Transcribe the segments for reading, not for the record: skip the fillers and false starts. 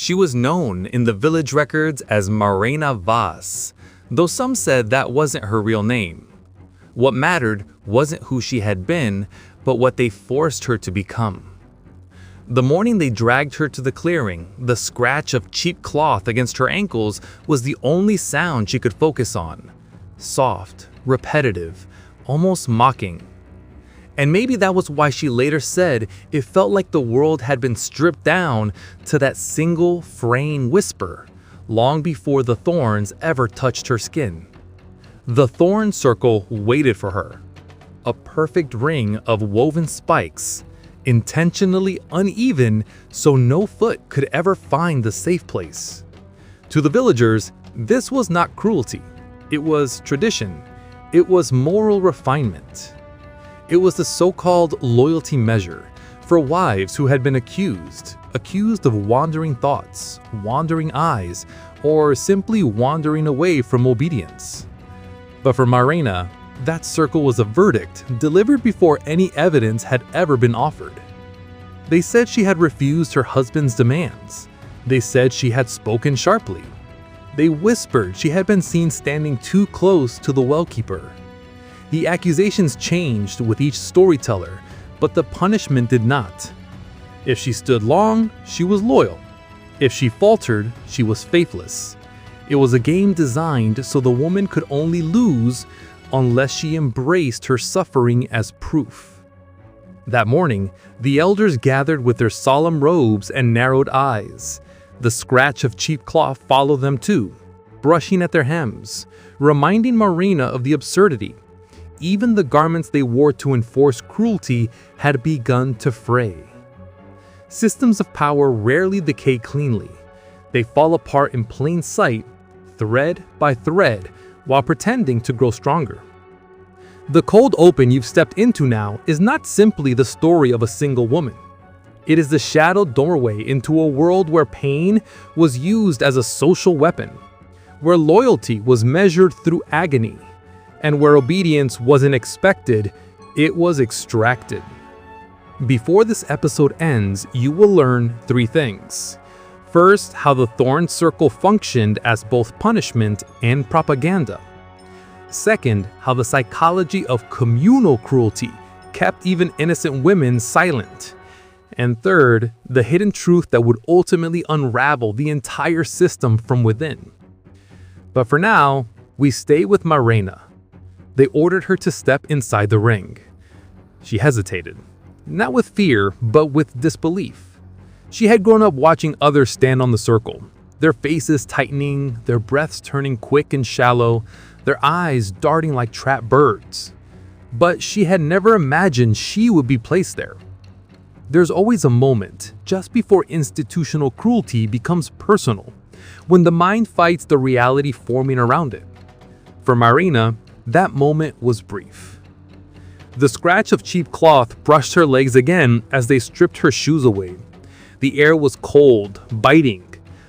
She was known in the village records as Marina Vaz, though some said that wasn't her real name. What mattered wasn't who she had been, but what they forced her to become. The morning they dragged her to the clearing, the scratch of cheap cloth against her ankles was the only sound she could focus on. Soft, repetitive, almost mocking. And maybe that was why she later said it felt like the world had been stripped down to that single fraying whisper, long before the thorns ever touched her skin. The Thorn Circle waited for her. A perfect ring of woven spikes, intentionally uneven so no foot could ever find the safe place. To the villagers, this was not cruelty. It was tradition. It was moral refinement. It was the so-called loyalty measure for wives who had been accused of wandering thoughts, wandering eyes, or simply wandering away from obedience. But for Marina, that circle was a verdict delivered before any evidence had ever been offered. They said she had refused her husband's demands. They said she had spoken sharply. They whispered she had been seen standing too close to the well-keeper. The accusations changed with each storyteller, but the punishment did not. If she stood long, she was loyal. If she faltered, she was faithless. It was a game designed so the woman could only lose unless she embraced her suffering as proof. That morning, the elders gathered with their solemn robes and narrowed eyes. The scratch of cheap cloth followed them too, brushing at their hems, reminding Marina of the absurdity. Even the garments they wore to enforce cruelty had begun to fray. Systems of power rarely decay cleanly. They fall apart in plain sight, thread by thread, while pretending to grow stronger. The cold open you've stepped into now is not simply the story of a single woman. It is the shadowed doorway into a world where pain was used as a social weapon, where loyalty was measured through agony, and where obedience wasn't expected, it was extracted. Before this episode ends, you will learn 3 things. First, how the Thorn Circle functioned as both punishment and propaganda. Second, how the psychology of communal cruelty kept even innocent women silent. And third, the hidden truth that would ultimately unravel the entire system from within. But for now, we stay with Marina. They ordered her to step inside the ring. She hesitated, not with fear, but with disbelief. She had grown up watching others stand on the circle, their faces tightening, their breaths turning quick and shallow, their eyes darting like trapped birds. But she had never imagined she would be placed there. There's always a moment, just before institutional cruelty becomes personal, when the mind fights the reality forming around it. For Marina, that moment was brief. The scratch of cheap cloth brushed her legs again as they stripped her shoes away. The air was cold, biting.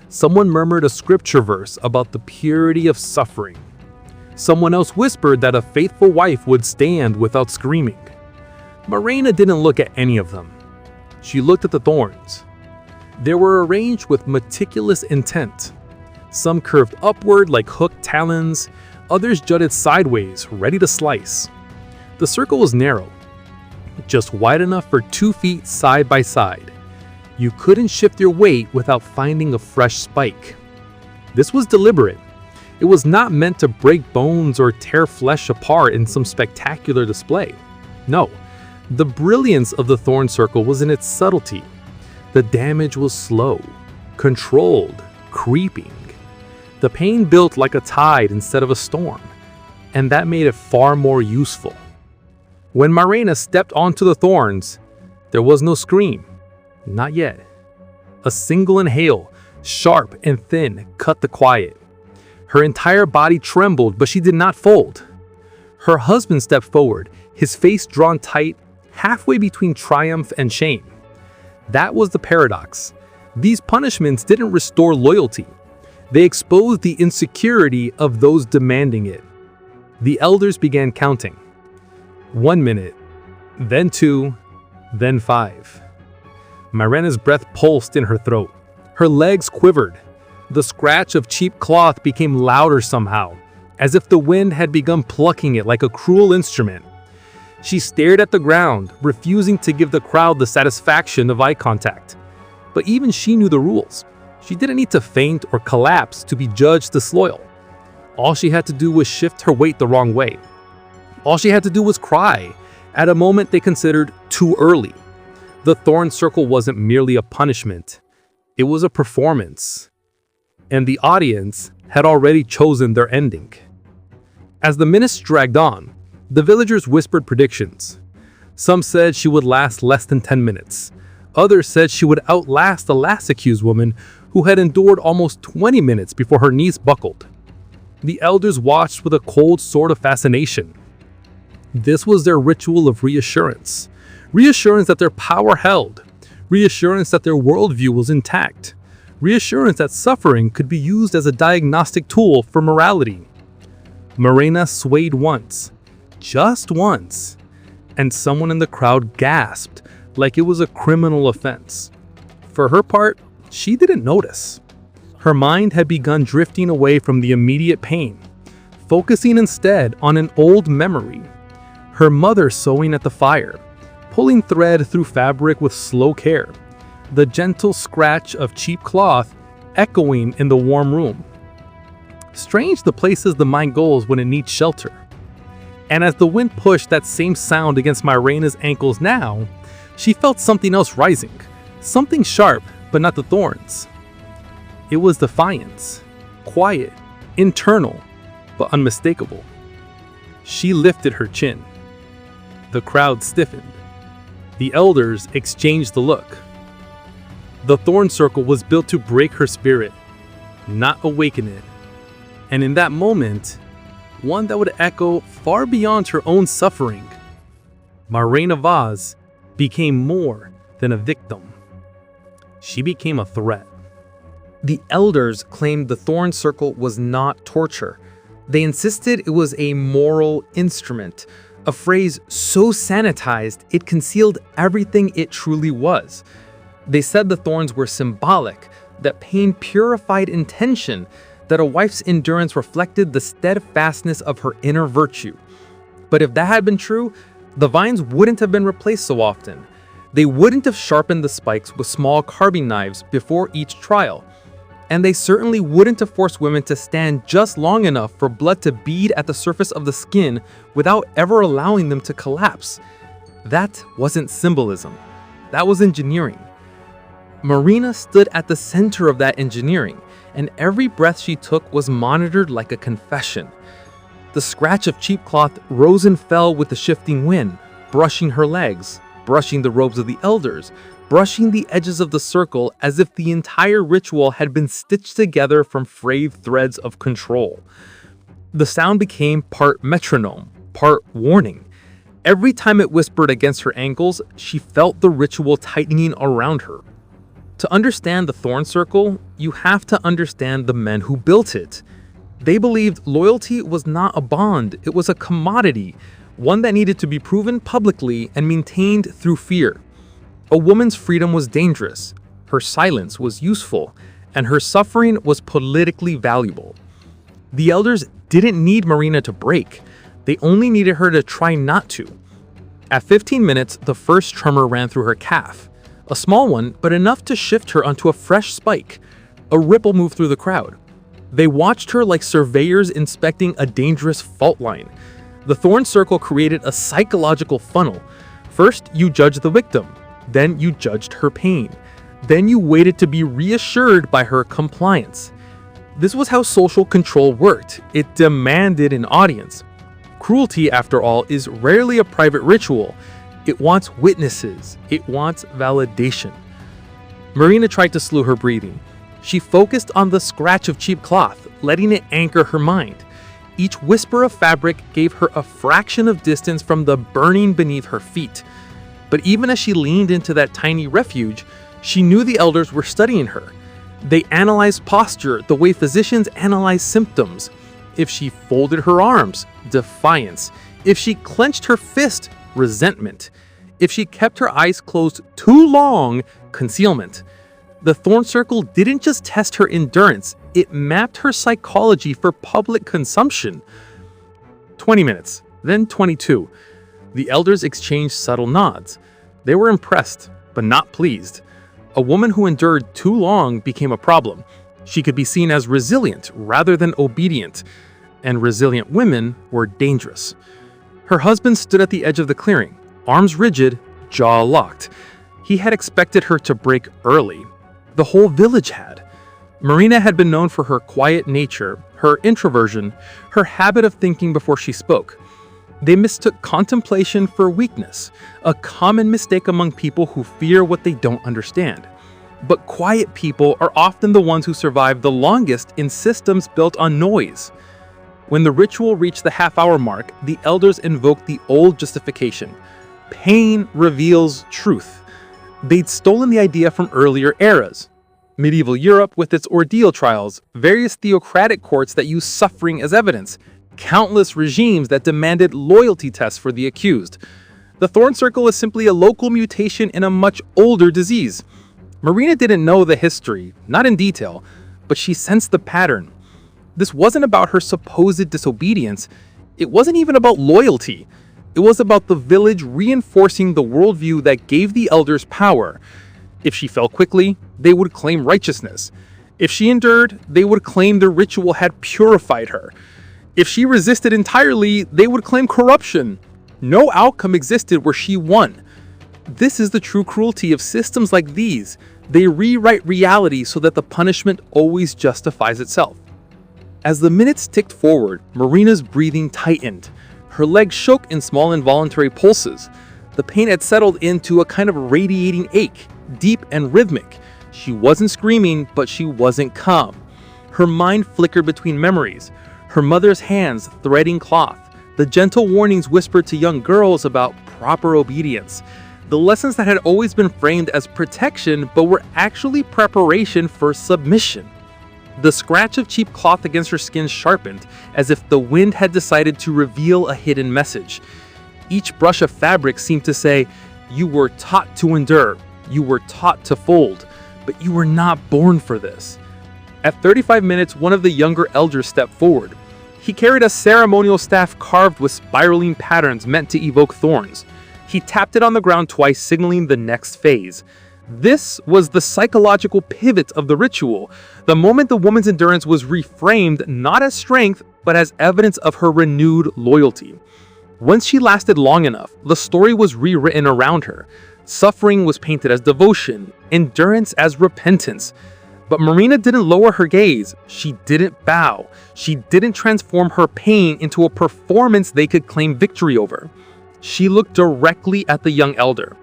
Someone murmured a scripture verse about the purity of suffering. Someone else whispered that a faithful wife would stand without screaming. Marina didn't look at any of them. She looked at the thorns. They were arranged with meticulous intent. Some curved upward like hooked talons, others jutted sideways, ready to slice. The circle was narrow, just wide enough for 2 feet side by side. You couldn't shift your weight without finding a fresh spike. This was deliberate. It was not meant to break bones or tear flesh apart in some spectacular display. No. The brilliance of the Thorn Circle was in its subtlety. The damage was slow, controlled, creeping. The pain built like a tide instead of a storm, and that made it far more useful. When Marina stepped onto the thorns, there was no scream. Not yet. A single inhale, sharp and thin, cut the quiet. Her entire body trembled, but she did not fold. Her husband stepped forward, his face drawn tight, halfway between triumph and shame. That was the paradox. These punishments didn't restore loyalty. They exposed the insecurity of those demanding it. The elders began counting. 1 minute, then 2, then 5. Marina's breath pulsed in her throat. Her legs quivered. The scratch of cheap cloth became louder somehow, as if the wind had begun plucking it like a cruel instrument. She stared at the ground, refusing to give the crowd the satisfaction of eye contact. But even she knew the rules. She didn't need to faint or collapse to be judged disloyal. All she had to do was shift her weight the wrong way. All she had to do was cry, at a moment they considered too early. The Thorn Circle wasn't merely a punishment. It was a performance. And the audience had already chosen their ending. As the minutes dragged on, the villagers whispered predictions. Some said she would last less than 10 minutes. Others said she would outlast the last accused woman, who had endured almost 20 minutes before her knees buckled. The elders watched with a cold sort of fascination. This was their ritual of reassurance. Reassurance that their power held. Reassurance that their worldview was intact. Reassurance that suffering could be used as a diagnostic tool for morality. Marina swayed once. Just once. And someone in the crowd gasped like it was a criminal offense. For her part, she didn't notice. Her mind had begun drifting away from the immediate pain, focusing instead on an old memory. Her mother sewing at the fire, pulling thread through fabric with slow care, the gentle scratch of cheap cloth echoing in the warm room. Strange the places the mind goes when it needs shelter. And as the wind pushed that same sound against Marena's ankles now, she felt something else rising, something sharp, but not the thorns. It was defiance, quiet, internal, but unmistakable. She lifted her chin. The crowd stiffened. The elders exchanged the look. The Thorn Circle was built to break her spirit, not awaken it. And in that moment, one that would echo far beyond her own suffering, Marina Vaz became more than a victim. She became a threat. The elders claimed the Thorn Circle was not torture. They insisted it was a moral instrument, a phrase so sanitized it concealed everything it truly was. They said the thorns were symbolic, that pain purified intention, that a wife's endurance reflected the steadfastness of her inner virtue. But if that had been true, the vines wouldn't have been replaced so often. They wouldn't have sharpened the spikes with small carving knives before each trial. And they certainly wouldn't have forced women to stand just long enough for blood to bead at the surface of the skin without ever allowing them to collapse. That wasn't symbolism. That was engineering. Marina stood at the center of that engineering, and every breath she took was monitored like a confession. The scratch of cheap cloth rose and fell with the shifting wind, brushing her legs, brushing the robes of the elders, brushing the edges of the circle as if the entire ritual had been stitched together from frayed threads of control. The sound became part metronome, part warning. Every time it whispered against her ankles, she felt the ritual tightening around her. To understand the Thorn Circle, you have to understand the men who built it. They believed loyalty was not a bond, it was a commodity, one that needed to be proven publicly and maintained through fear. A woman's freedom was dangerous, her silence was useful, and her suffering was politically valuable. The elders didn't need Marina to break, they only needed her to try not to. At 15 minutes, the first tremor ran through her calf. A small one, but enough to shift her onto a fresh spike. A ripple moved through the crowd. They watched her like surveyors inspecting a dangerous fault line. The Thorn Circle created a psychological funnel. First, you judged the victim. Then you judged her pain. Then you waited to be reassured by her compliance. This was how social control worked. It demanded an audience. Cruelty, after all, is rarely a private ritual. It wants witnesses. It wants validation. Marina tried to slow her breathing. She focused on the scratch of cheap cloth, letting it anchor her mind. Each whisper of fabric gave her a fraction of distance from the burning beneath her feet. But even as she leaned into that tiny refuge, she knew the elders were studying her. They analyzed posture the way physicians analyze symptoms. If she folded her arms, defiance. If she clenched her fist, resentment. If she kept her eyes closed too long, concealment. The Thorn Circle didn't just test her endurance, it mapped her psychology for public consumption. 20 minutes, then 22. The elders exchanged subtle nods. They were impressed, but not pleased. A woman who endured too long became a problem. She could be seen as resilient rather than obedient, and resilient women were dangerous. Her husband stood at the edge of the clearing, arms rigid, jaw locked. He had expected her to break early. The whole village had. Marina had been known for her quiet nature, her introversion, her habit of thinking before she spoke. They mistook contemplation for weakness, a common mistake among people who fear what they don't understand. But quiet people are often the ones who survive the longest in systems built on noise. When the ritual reached the half-hour mark, the elders invoked the old justification. Pain reveals truth. They'd stolen the idea from earlier eras. Medieval Europe with its ordeal trials, various theocratic courts that used suffering as evidence, countless regimes that demanded loyalty tests for the accused. The Thorn Circle is simply a local mutation in a much older disease. Marina didn't know the history, not in detail, but she sensed the pattern. This wasn't about her supposed disobedience. It wasn't even about loyalty. It was about the village reinforcing the worldview that gave the elders power. If she fell quickly, they would claim righteousness. If she endured, they would claim the ritual had purified her. If she resisted entirely, they would claim corruption. No outcome existed where she won. This is the true cruelty of systems like these. They rewrite reality so that the punishment always justifies itself. As the minutes ticked forward, Marina's breathing tightened. Her legs shook in small involuntary pulses. The pain had settled into a kind of radiating ache, deep and rhythmic. She wasn't screaming, but she wasn't calm. Her mind flickered between memories. Her mother's hands threading cloth, the gentle warnings whispered to young girls about proper obedience, the lessons that had always been framed as protection but were actually preparation for submission. The scratch of cheap cloth against her skin sharpened, as if the wind had decided to reveal a hidden message. Each brush of fabric seemed to say, "You were taught to endure, you were taught to fold, but you were not born for this." At 35 minutes, one of the younger elders stepped forward. He carried a ceremonial staff carved with spiraling patterns meant to evoke thorns. He tapped it on the ground twice, signaling the next phase. This was the psychological pivot of the ritual, the moment the woman's endurance was reframed not as strength, but as evidence of her renewed loyalty. Once she lasted long enough, the story was rewritten around her. Suffering was painted as devotion, endurance as repentance. But Marina didn't lower her gaze. She didn't bow. She didn't transform her pain into a performance they could claim victory over. She looked directly at the young elder.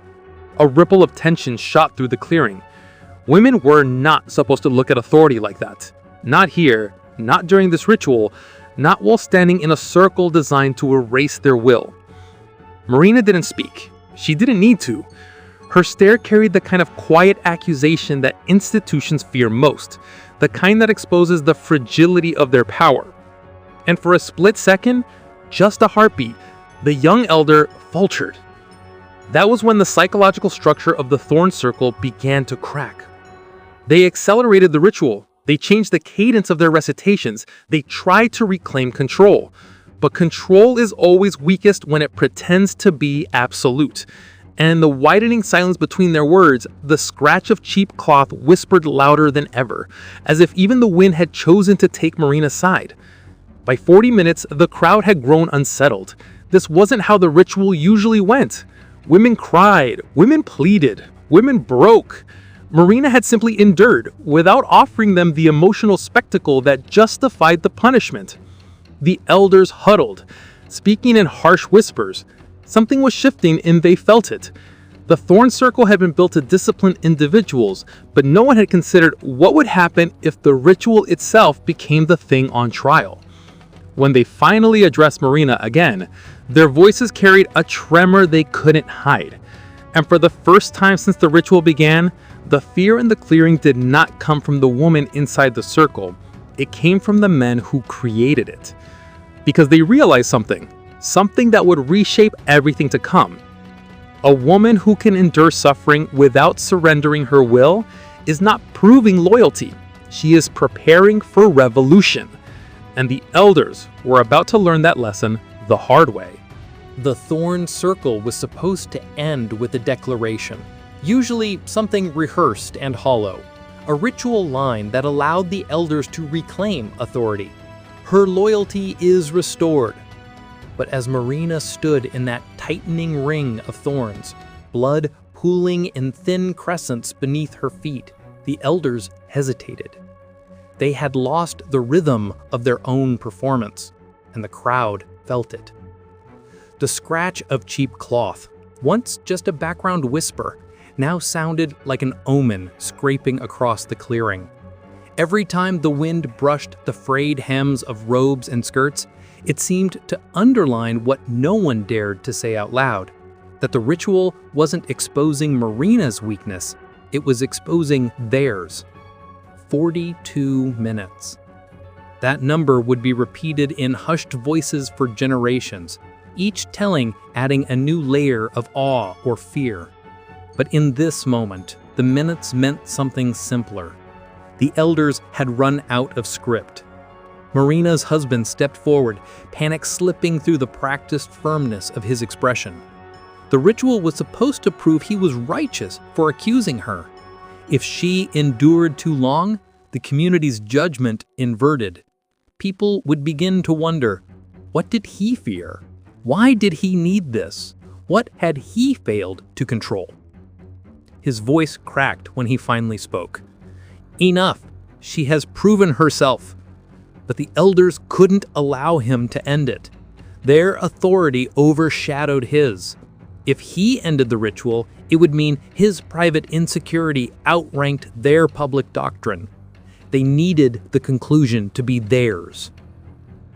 A ripple of tension shot through the clearing. Women were not supposed to look at authority like that. Not here, not during this ritual, not while standing in a circle designed to erase their will. Marina didn't speak. She didn't need to. Her stare carried the kind of quiet accusation that institutions fear most, the kind that exposes the fragility of their power. And for a split second, just a heartbeat, the young elder faltered. That was when the psychological structure of the Thorn Circle began to crack. They accelerated the ritual. They changed the cadence of their recitations. They tried to reclaim control. But control is always weakest when it pretends to be absolute. And the widening silence between their words, the scratch of cheap cloth whispered louder than ever, as if even the wind had chosen to take Marina's side. By 40 minutes, the crowd had grown unsettled. This wasn't how the ritual usually went. Women cried, women pleaded, women broke. Marina had simply endured, without offering them the emotional spectacle that justified the punishment. The elders huddled, speaking in harsh whispers. Something was shifting and they felt it. The Thorn Circle had been built to discipline individuals, but no one had considered what would happen if the ritual itself became the thing on trial. When they finally addressed Marina again, their voices carried a tremor they couldn't hide. And for the first time since the ritual began, the fear in the clearing did not come from the woman inside the circle. It came from the men who created it. Because they realized something that would reshape everything to come. A woman who can endure suffering without surrendering her will is not proving loyalty. She is preparing for revolution. And the elders were about to learn that lesson the hard way. The Thorn Circle was supposed to end with a declaration, usually something rehearsed and hollow, a ritual line that allowed the elders to reclaim authority. Her loyalty is restored. But as Marina stood in that tightening ring of thorns, blood pooling in thin crescents beneath her feet, the elders hesitated. They had lost the rhythm of their own performance, and the crowd felt it. The scratch of cheap cloth, once just a background whisper, now sounded like an omen scraping across the clearing. Every time the wind brushed the frayed hems of robes and skirts, it seemed to underline what no one dared to say out loud, that the ritual wasn't exposing Marina's weakness, it was exposing theirs. 42 minutes. That number would be repeated in hushed voices for generations, each telling adding a new layer of awe or fear. But in this moment, the minutes meant something simpler. The elders had run out of script. Marina's husband stepped forward, panic slipping through the practiced firmness of his expression. The ritual was supposed to prove he was righteous for accusing her. If she endured too long, the community's judgment inverted. People would begin to wonder, what did he fear? Why did he need this? What had he failed to control? His voice cracked when he finally spoke. Enough! She has proven herself. But the elders couldn't allow him to end it. Their authority overshadowed his. If he ended the ritual, it would mean his private insecurity outranked their public doctrine. They needed the conclusion to be theirs.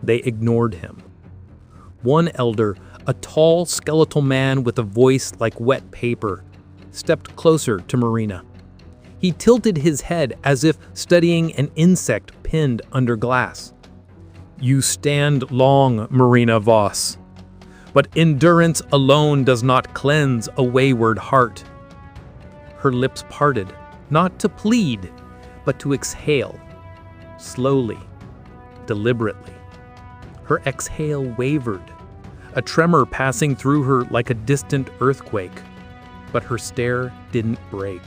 They ignored him. One elder, a tall, skeletal man with a voice like wet paper, stepped closer to Marina. He tilted his head as if studying an insect pinned under glass. You stand long, Marina Voss, but endurance alone does not cleanse a wayward heart. Her lips parted, not to plead, but to exhale, slowly, deliberately. Her exhale wavered, a tremor passing through her like a distant earthquake, but her stare didn't break.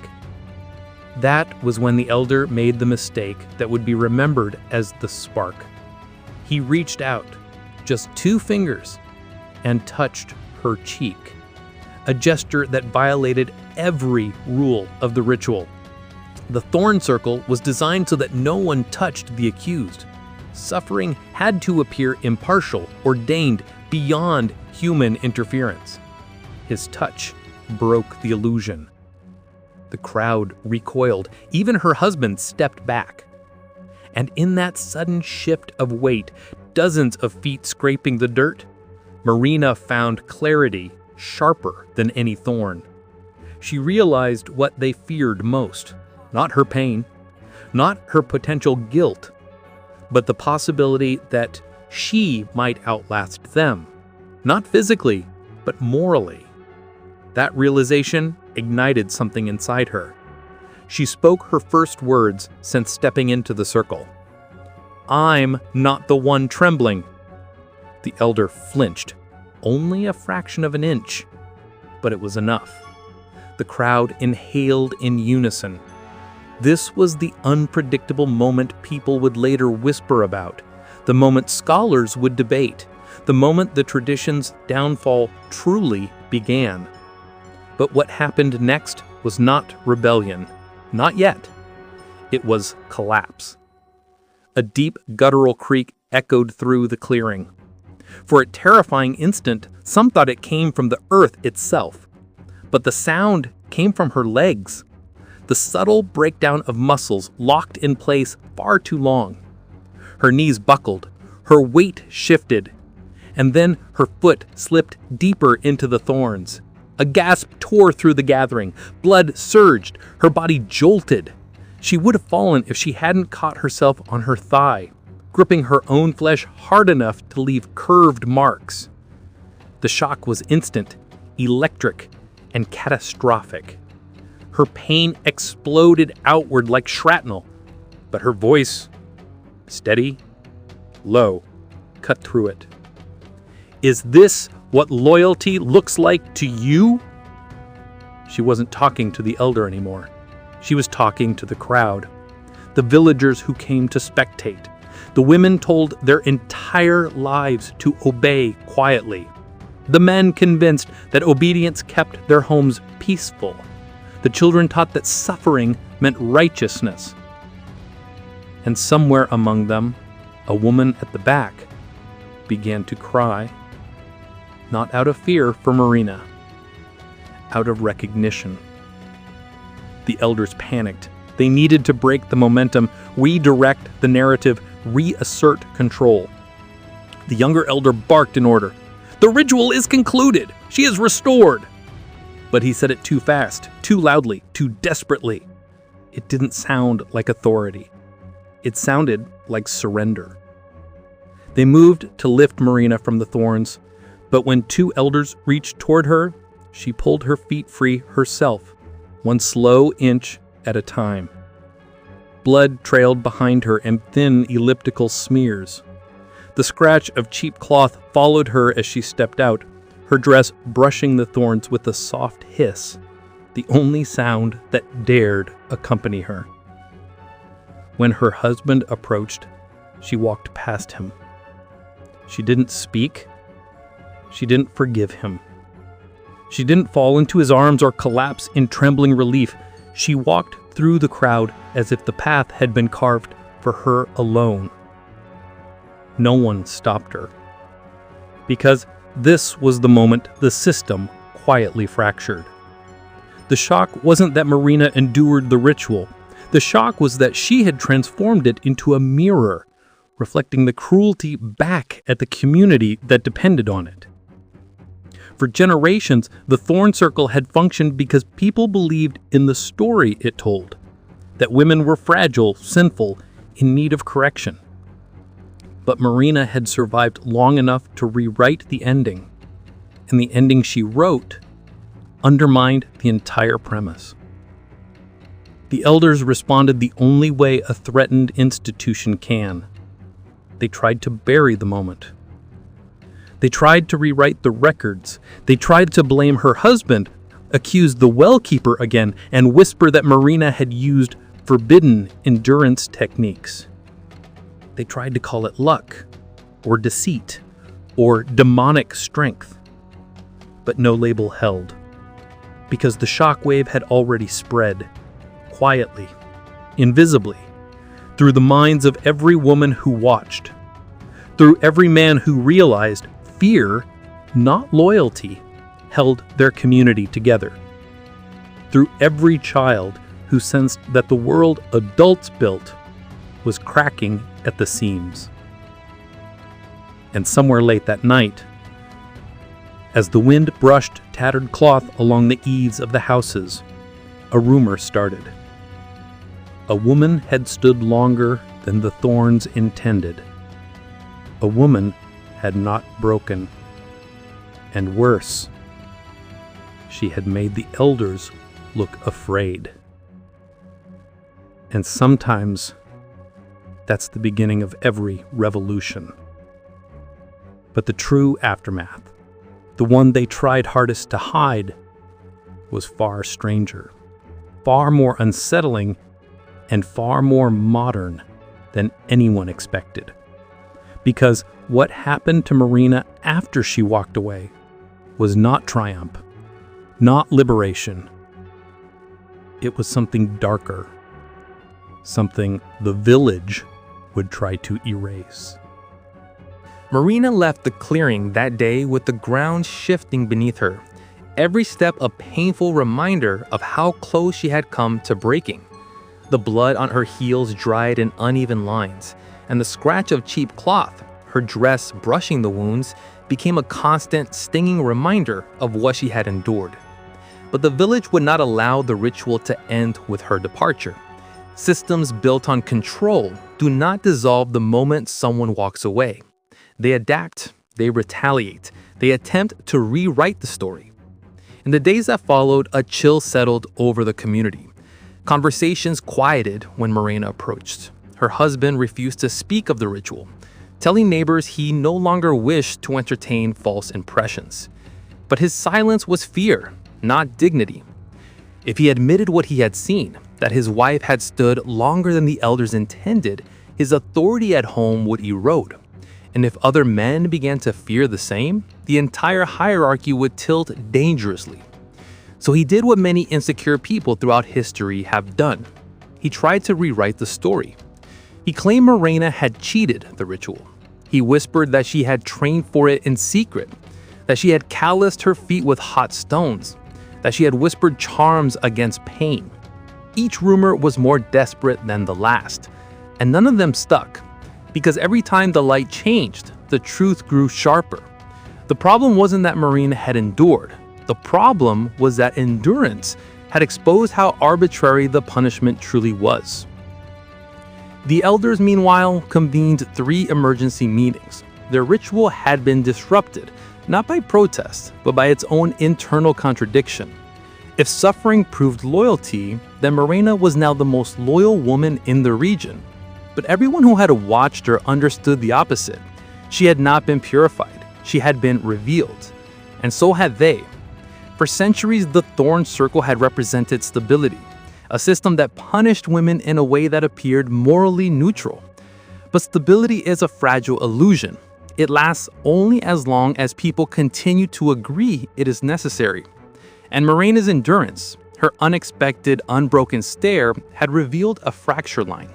That was when the elder made the mistake that would be remembered as the spark. He reached out, just 2 fingers, and touched her cheek, a gesture that violated every rule of the ritual. The Thorn Circle was designed so that no one touched the accused. Suffering had to appear impartial, ordained beyond human interference. His touch broke the illusion. The crowd recoiled. Even her husband stepped back. And in that sudden shift of weight, dozens of feet scraping the dirt, Marina found clarity sharper than any thorn. She realized what they feared most, not her pain, not her potential guilt, but the possibility that she might outlast them, not physically, but morally. That realization ignited something inside her. She spoke her first words since stepping into the circle. I'm not the one trembling. The elder flinched, only a fraction of an inch, but it was enough. The crowd inhaled in unison. This was the unpredictable moment people would later whisper about, the moment scholars would debate, the moment the tradition's downfall truly began. But what happened next was not rebellion. Not yet. It was collapse. A deep guttural creak echoed through the clearing. For a terrifying instant, some thought it came from the earth itself. But the sound came from her legs. The subtle breakdown of muscles locked in place far too long. Her knees buckled, her weight shifted, and then her foot slipped deeper into the thorns. A gasp tore through the gathering. Blood surged. Her body jolted. She would have fallen if she hadn't caught herself on her thigh, gripping her own flesh hard enough to leave curved marks. The shock was instant, electric, and catastrophic. Her pain exploded outward like shrapnel, but her voice, steady, low, cut through it. "Is this what loyalty looks like to you?" She wasn't talking to the elder anymore. She was talking to the crowd, the villagers who came to spectate. The women told their entire lives to obey quietly. The men convinced that obedience kept their homes peaceful. The children taught that suffering meant righteousness. And somewhere among them, a woman at the back began to cry, not out of fear for Marina, out of recognition. The elders panicked. They needed to break the momentum, redirect the narrative, reassert control. The younger elder barked in order. "The ritual is concluded. She is restored." But he said it too fast, too loudly, too desperately. It didn't sound like authority. It sounded like surrender. They moved to lift Marina from the thorns, but when two elders reached toward her, she pulled her feet free herself, one slow inch at a time. Blood trailed behind her in thin elliptical smears. The scratch of cheap cloth followed her as she stepped out, her dress brushing the thorns with a soft hiss, the only sound that dared accompany her. When her husband approached, she walked past him. She didn't speak. She didn't forgive him. She didn't fall into his arms or collapse in trembling relief. She walked through the crowd as if the path had been carved for her alone. No one stopped her. Because this was the moment the system quietly fractured. The shock wasn't that Marina endured the ritual. The shock was that she had transformed it into a mirror, reflecting the cruelty back at the community that depended on it. For generations, the Thorn Circle had functioned because people believed in the story it told, that women were fragile, sinful, in need of correction. But Marina had survived long enough to rewrite the ending, and the ending she wrote undermined the entire premise. The elders responded the only way a threatened institution can. They tried to bury the moment. They tried to rewrite the records. They tried to blame her husband, accuse the well-keeper again, and whisper that Marina had used forbidden endurance techniques. They tried to call it luck, or deceit, or demonic strength. But no label held, because the shockwave had already spread, quietly, invisibly, through the minds of every woman who watched, through every man who realized fear, not loyalty, held their community together, through every child who sensed that the world adults built was cracking at the seams. And somewhere late that night, as the wind brushed tattered cloth along the eaves of the houses, a rumor started. A woman had stood longer than the thorns intended. A woman had not broken. And worse, she had made the elders look afraid. And sometimes that's the beginning of every revolution. But the true aftermath, the one they tried hardest to hide, was far stranger, far more unsettling, and far more modern than anyone expected. Because what happened to Marina after she walked away was not triumph, not liberation. It was something darker, something the village would try to erase. Marina left the clearing that day with the ground shifting beneath her, every step a painful reminder of how close she had come to breaking. The blood on her heels dried in uneven lines, and the scratch of cheap cloth, her dress brushing the wounds, became a constant, stinging reminder of what she had endured. But the village would not allow the ritual to end with her departure. Systems built on control do not dissolve the moment someone walks away. They adapt, they retaliate, they attempt to rewrite the story. In the days that followed, a chill settled over the community. Conversations quieted when Morena approached. Her husband refused to speak of the ritual, telling neighbors he no longer wished to entertain false impressions. But his silence was fear, not dignity. If he admitted what he had seen, that his wife had stood longer than the elders intended, his authority at home would erode. And if other men began to fear the same, the entire hierarchy would tilt dangerously. So he did what many insecure people throughout history have done. He tried to rewrite the story. He claimed Morena had cheated the ritual. He whispered that she had trained for it in secret, that she had calloused her feet with hot stones, that she had whispered charms against pain. Each rumor was more desperate than the last, and none of them stuck, because every time the light changed, the truth grew sharper. The problem wasn't that Morena had endured. The problem was that endurance had exposed how arbitrary the punishment truly was. The elders, meanwhile, convened 3 emergency meetings. Their ritual had been disrupted, not by protest, but by its own internal contradiction. If suffering proved loyalty, then Morena was now the most loyal woman in the region. But everyone who had watched her understood the opposite. She had not been purified. She had been revealed. And so had they. For centuries, the Thorn Circle had represented stability, a system that punished women in a way that appeared morally neutral. But stability is a fragile illusion. It lasts only as long as people continue to agree it is necessary. And Morena's endurance, her unexpected, unbroken stare, had revealed a fracture line.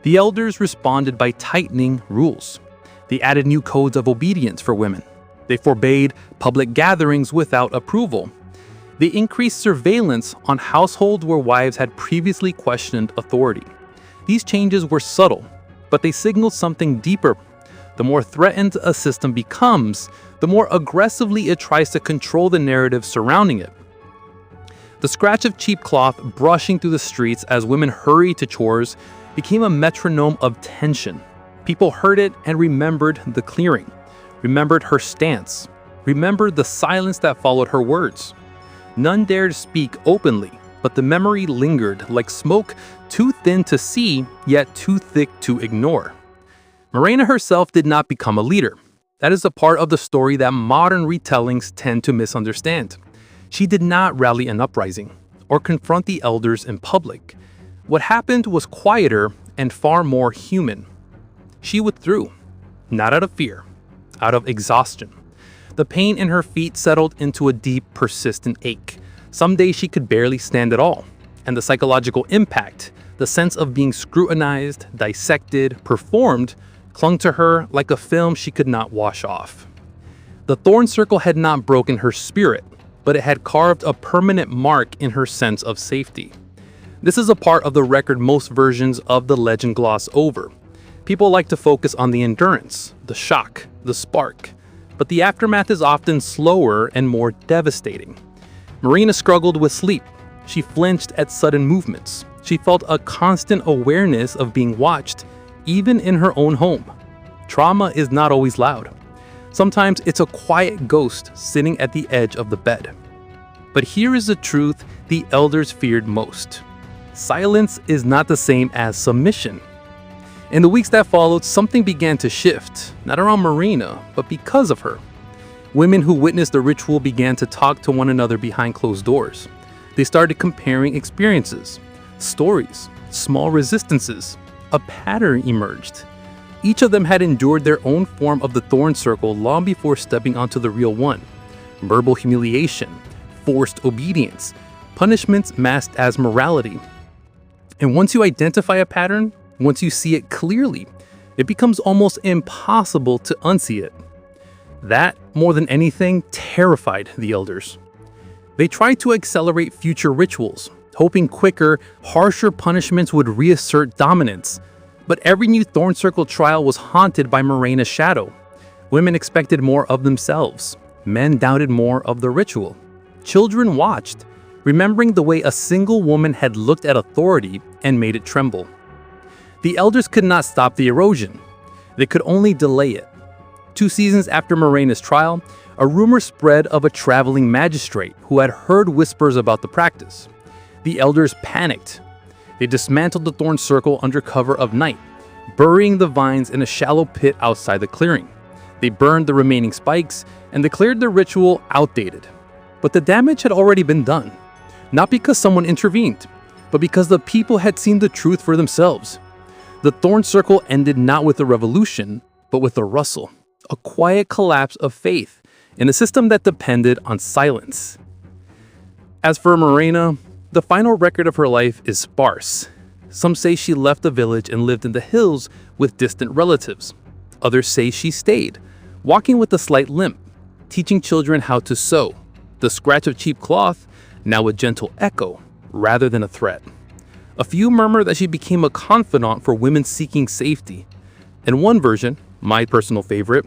The elders responded by tightening rules. They added new codes of obedience for women. They forbade public gatherings without approval. They increased surveillance on households where wives had previously questioned authority. These changes were subtle, but they signaled something deeper. The more threatened a system becomes, the more aggressively it tries to control the narrative surrounding it. The scratch of cheap cloth brushing through the streets as women hurried to chores became a metronome of tension. People heard it and remembered the clearing, remembered her stance, remembered the silence that followed her words. None dared speak openly, but the memory lingered like smoke too thin to see, yet too thick to ignore. Morena herself did not become a leader. That is a part of the story that modern retellings tend to misunderstand. She did not rally an uprising or confront the elders in public. What happened was quieter and far more human. She withdrew, not out of fear, out of exhaustion. The pain in her feet settled into a deep, persistent ache. Some days she could barely stand at all, and the psychological impact, the sense of being scrutinized, dissected, performed, clung to her like a film she could not wash off. The Thorn Circle had not broken her spirit, but it had carved a permanent mark in her sense of safety. This is a part of the record most versions of the legend gloss over. People like to focus on the endurance, the shock, the spark, but the aftermath is often slower and more devastating. Morena struggled with sleep. She flinched at sudden movements. She felt a constant awareness of being watched, even in her own home. Trauma is not always loud. Sometimes it's a quiet ghost sitting at the edge of the bed. But here is the truth the elders feared most. Silence is not the same as submission. In the weeks that followed, something began to shift, not around Morena, but because of her. Women who witnessed the ritual began to talk to one another behind closed doors. They started comparing experiences, stories, small resistances. A pattern emerged. Each of them had endured their own form of the Thorn Circle long before stepping onto the real one. Verbal humiliation, forced obedience, punishments masked as morality. And once you identify a pattern, once you see it clearly, it becomes almost impossible to unsee it. That, more than anything, terrified the elders. They tried to accelerate future rituals, hoping quicker, harsher punishments would reassert dominance. But every new Thorn Circle trial was haunted by Morena's shadow. Women expected more of themselves. Men doubted more of the ritual. Children watched, remembering the way a single woman had looked at authority and made it tremble. The elders could not stop the erosion. They could only delay it. 2 seasons after Morena's trial, A rumor spread of a traveling magistrate who had heard whispers about the practice. The elders panicked. They dismantled the Thorn Circle under cover of night, burying the vines in a shallow pit outside the clearing. They burned the remaining spikes and declared the ritual outdated. But the damage had already been done, not because someone intervened, but because the people had seen the truth for themselves. The Thorn Circle ended not with a revolution, but with a rustle, a quiet collapse of faith in a system that depended on silence. As for Morena, the final record of her life is sparse. Some say she left the village and lived in the hills with distant relatives. Others say she stayed, walking with a slight limp, teaching children how to sew. The scratch of cheap cloth, now a gentle echo, rather than a threat. A few murmur that she became a confidant for women seeking safety. And one version, my personal favorite,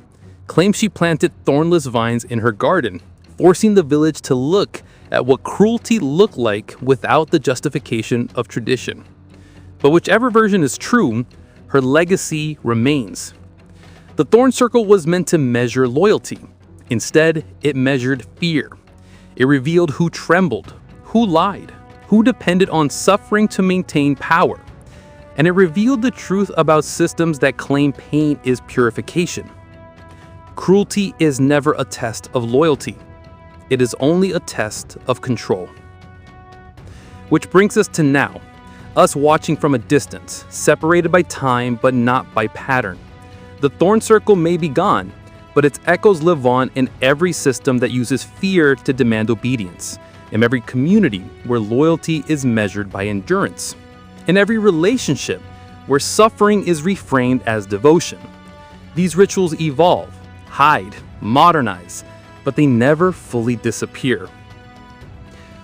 claims she planted thornless vines in her garden, forcing the village to look at what cruelty looked like without the justification of tradition. But whichever version is true, her legacy remains. The Thorn Circle was meant to measure loyalty. Instead, it measured fear. It revealed who trembled, who lied, who depended on suffering to maintain power. And it revealed the truth about systems that claim pain is purification. Cruelty is never a test of loyalty. It is only a test of control. Which brings us to now, us watching from a distance, separated by time but not by pattern. The Thorn Circle may be gone, but its echoes live on in every system that uses fear to demand obedience, in every community where loyalty is measured by endurance, in every relationship where suffering is reframed as devotion. These rituals evolve, hide, modernize, but they never fully disappear.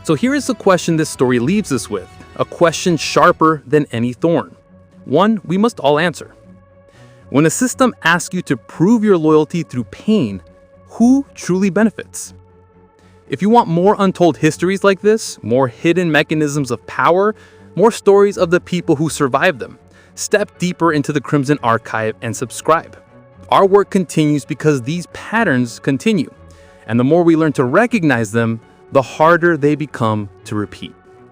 So here is the question this story leaves us with, a question sharper than any thorn. One we must all answer. When a system asks you to prove your loyalty through pain, who truly benefits? If you want more untold histories like this, more hidden mechanisms of power, more stories of the people who survived them, step deeper into the Crimson Archive and subscribe. Our work continues because these patterns continue, and the more we learn to recognize them, the harder they become to repeat.